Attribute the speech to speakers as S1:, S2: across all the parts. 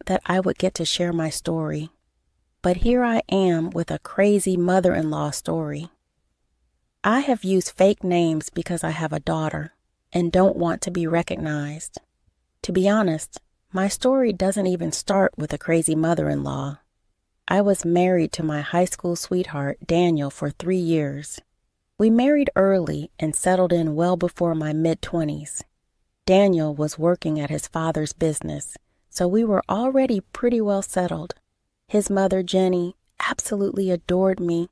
S1: that I would get to share my story. But here I am with a crazy mother-in-law story. I have used fake names because I have a daughter and don't want to be recognized. To be honest, my story doesn't even start with a crazy mother-in-law. I was married to my high school sweetheart, Daniel, for 3 years. We married early and settled in well before my mid-20s. Daniel was working at his father's business, so we were already pretty well settled. His mother, Jenny, absolutely adored me,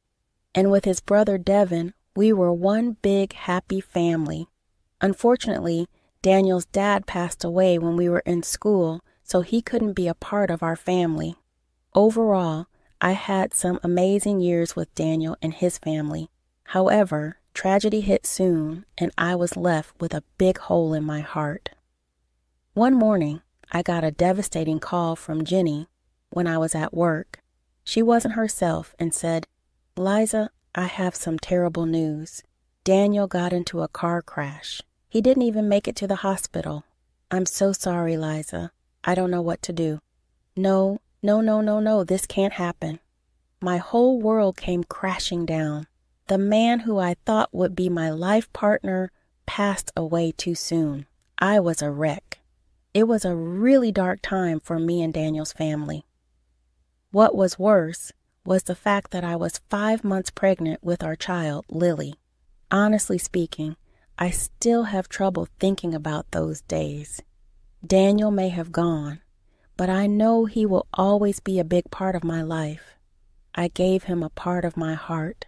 S1: and with his brother, Devin, we were one big, happy family. Unfortunately, Daniel's dad passed away when we were in school, so he couldn't be a part of our family. Overall, I had some amazing years with Daniel and his family. However, tragedy hit soon, and I was left with a big hole in my heart. One morning, I got a devastating call from Jenny when I was at work. She wasn't herself and said, "Liza, I have some terrible news. Daniel got into a car crash. He didn't even make it to the hospital. I'm so sorry, Liza. I don't know what to do." No, this can't happen. My whole world came crashing down. The man who I thought would be my life partner passed away too soon. I was a wreck. It was a really dark time for me and Daniel's family. What was worse was the fact that I was 5 months pregnant with our child, Lily. Honestly speaking, I still have trouble thinking about those days. Daniel may have gone, but I know he will always be a big part of my life. I gave him a part of my heart,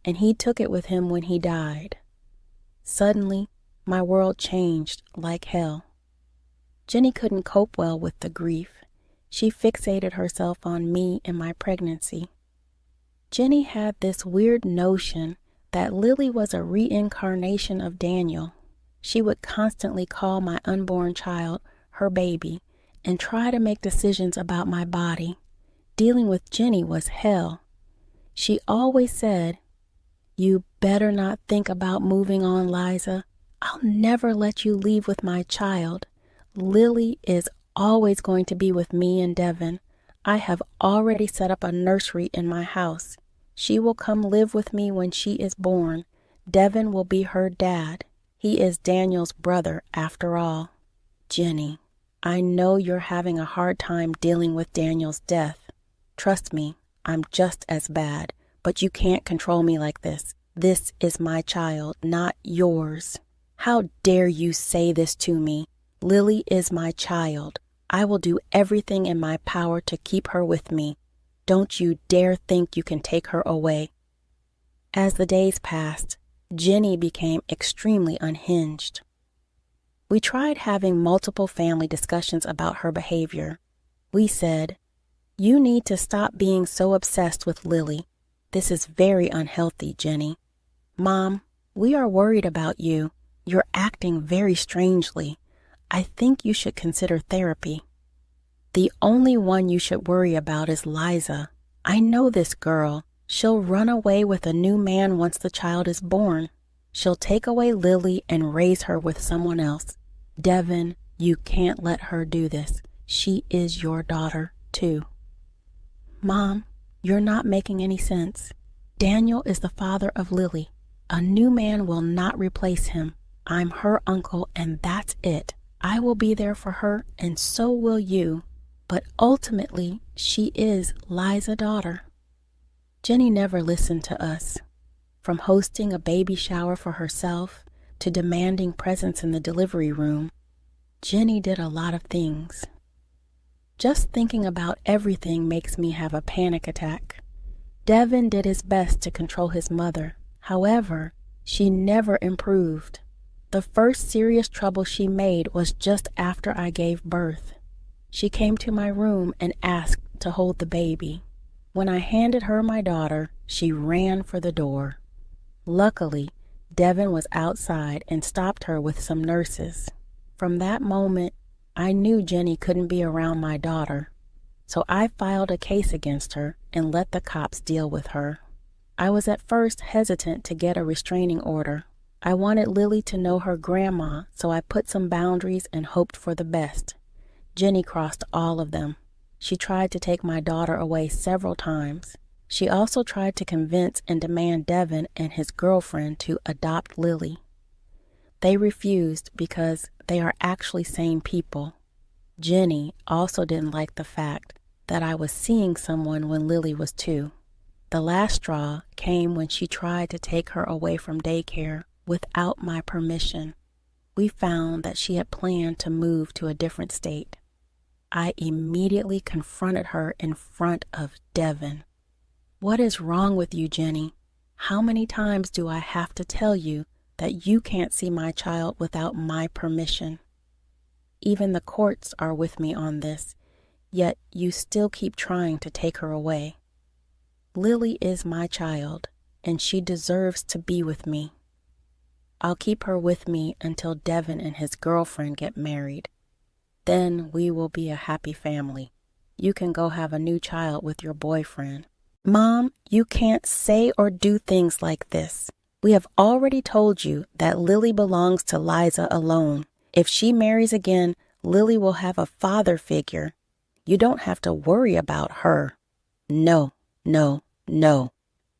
S1: and he took it with him when he died. Suddenly, my world changed like hell. Jenny couldn't cope well with the grief. She fixated herself on me and my pregnancy. Jenny had this weird notion that Lily was a reincarnation of Daniel. She would constantly call my unborn child her baby and try to make decisions about my body. Dealing with Jenny was hell. She always said, "You better not think about moving on, Liza. I'll never let you leave with my child. Lily is always going to be with me and Devin. I have already set up a nursery in my house. She will come live with me when she is born. Devin will be her dad. He is Daniel's brother after all." Jenny, I know you're having a hard time dealing with Daniel's death. Trust me, I'm just as bad, but you can't control me like this. This is my child, not yours. How dare you say this to me? Lily is my child. I will do everything in my power to keep her with me. Don't you dare think you can take her away. As the days passed, Jenny became extremely unhinged. We tried having multiple family discussions about her behavior. We said, "You need to stop being so obsessed with Lily. This is very unhealthy, Jenny. Mom, we are worried about you. You're acting very strangely. I think you should consider therapy. The only one you should worry about is Liza. I know this girl. She'll run away with a new man once the child is born. She'll take away Lily and raise her with someone else. Devin, you can't let her do this. She is your daughter, too." Mom, you're not making any sense. Daniel is the father of Lily. A new man will not replace him. I'm her uncle, and that's it. I will be there for her, and so will you. But ultimately, she is Liza's daughter. Jenny never listened to us. From hosting a baby shower for herself to demanding presents in the delivery room, Jenny did a lot of things. Just thinking about everything makes me have a panic attack. Devin did his best to control his mother. However, she never improved. The first serious trouble she made was just after I gave birth. She came to my room and asked to hold the baby. When I handed her my daughter, she ran for the door. Luckily, Devin was outside and stopped her with some nurses. From that moment, I knew Jenny couldn't be around my daughter, so I filed a case against her and let the cops deal with her. I was at first hesitant to get a restraining order. I wanted Lily to know her grandma, so I put some boundaries and hoped for the best. Jenny crossed all of them. She tried to take my daughter away several times. She also tried to convince and demand Devin and his girlfriend to adopt Lily. They refused because they are actually sane people. Jenny also didn't like the fact that I was seeing someone when Lily was 2. The last straw came when she tried to take her away from daycare without my permission. We found that she had planned to move to a different state. I immediately confronted her in front of Devin. "What is wrong with you, Jenny? How many times do I have to tell you that you can't see my child without my permission? Even the courts are with me on this, yet you still keep trying to take her away. Lily is my child, and she deserves to be with me. I'll keep her with me until Devin and his girlfriend get married. Then we will be a happy family. You can go have a new child with your boyfriend." "Mom, you can't say or do things like this. We have already told you that Lily belongs to Liza alone. If she marries again, Lily will have a father figure. You don't have to worry about her." "No, no, no.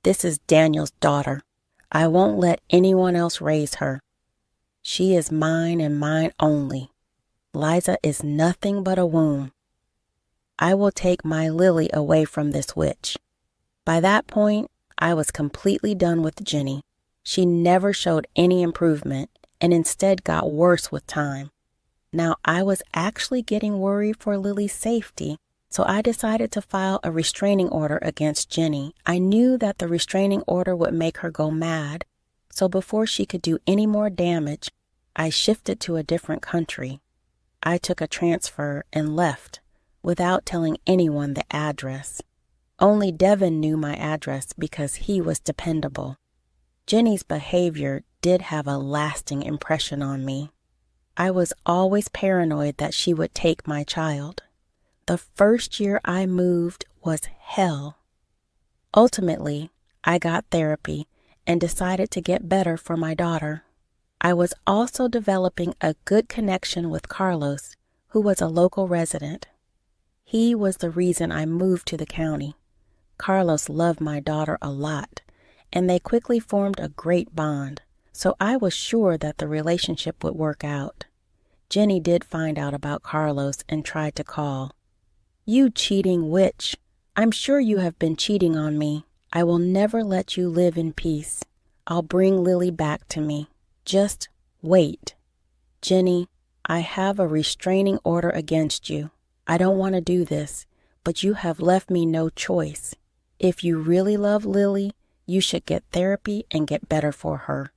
S1: This is Daniel's daughter. I won't let anyone else raise her. She is mine and mine only. Liza is nothing but a womb. I will take my Lily away from this witch." By that point, I was completely done with Jenny. She never showed any improvement and instead got worse with time. Now I was actually getting worried for Lily's safety, so I decided to file a restraining order against Jenny. I knew that the restraining order would make her go mad, so before she could do any more damage, I shifted to a different country. I took a transfer and left without telling anyone the address. Only Devin knew my address because he was dependable. Jenny's behavior did have a lasting impression on me. I was always paranoid that she would take my child. The first year I moved was hell. Ultimately, I got therapy and decided to get better for my daughter. I was also developing a good connection with Carlos, who was a local resident. He was the reason I moved to the county. Carlos loved my daughter a lot, and they quickly formed a great bond, so I was sure that the relationship would work out. Jenny did find out about Carlos and tried to call. "You cheating witch! I'm sure you have been cheating on me. I will never let you live in peace. I'll bring Lily back to me. Just wait." "Jenny, I have a restraining order against you. I don't want to do this, but you have left me no choice. If you really love Lily, you should get therapy and get better for her."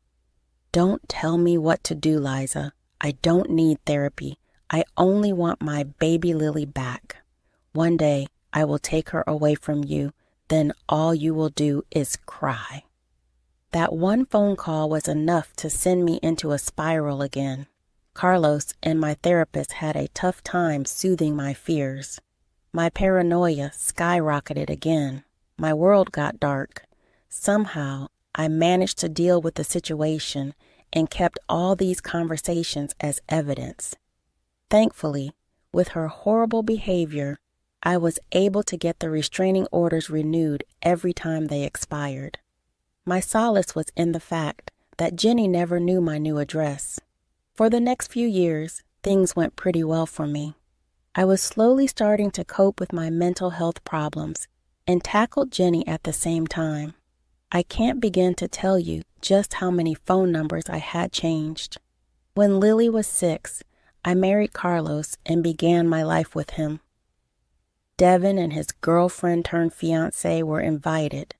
S1: "Don't tell me what to do, Liza. I don't need therapy. I only want my baby Lily back. One day, I will take her away from you. Then all you will do is cry." That one phone call was enough to send me into a spiral again. Carlos and my therapist had a tough time soothing my fears. My paranoia skyrocketed again. My world got dark. Somehow, I managed to deal with the situation and kept all these conversations as evidence. Thankfully, with her horrible behavior, I was able to get the restraining orders renewed every time they expired. My solace was in the fact that Jenny never knew my new address. For the next few years, things went pretty well for me. I was slowly starting to cope with my mental health problems and tackled Jenny at the same time. I can't begin to tell you just how many phone numbers I had changed. When Lily was 6, I married Carlos and began my life with him. Devin and his girlfriend turned fiancé were invited,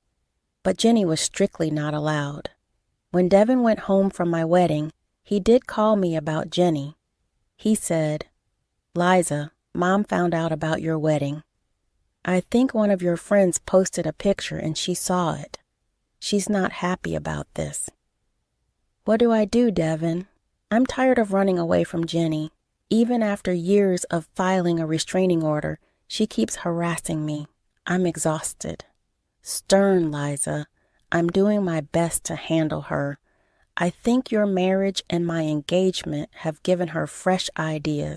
S1: but Jenny was strictly not allowed. When Devin went home from my wedding, he did call me about Jenny. He said, "Liza, Mom found out about your wedding. I think one of your friends posted a picture and she saw it. She's not happy about this." What do I do, Devin? I'm tired of running away from Jenny. Even after years of filing a restraining order, she keeps harassing me. I'm exhausted. Stern, Liza. I'm doing my best to handle her. I think your marriage and my engagement have given her fresh ideas.